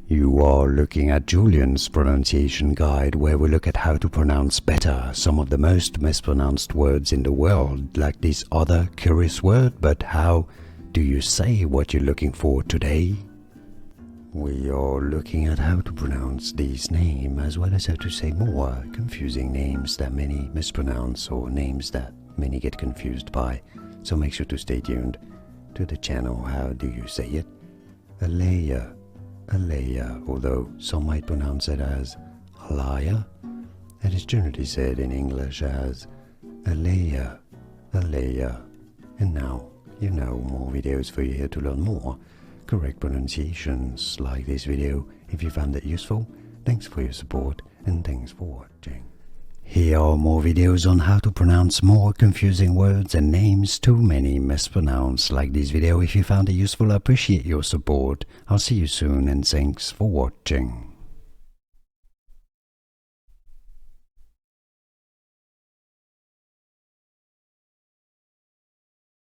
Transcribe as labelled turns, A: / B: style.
A: You are looking at Julian's pronunciation guide, where we look at how to pronounce better some of the most mispronounced words in the world, like this other curious word. But how do you say what you're looking for today? We are looking at how to pronounce this name, as well as how to say more confusing names that many mispronounce, or names that many get confused by. So make sure to stay tuned to the channel. How do you say it? Alayah, Alayah, although some might pronounce it as Alayah. It is generally said in English as Alayah, Alayah. And now you know more videos for you here to learn more correct pronunciations like this video. If you found it useful, thanks for your support and thanks for watching. Here are more videos on how to pronounce more confusing words and names too many mispronounced like this video. If you found it useful, I appreciate your support. I'll see you soon and thanks for watching.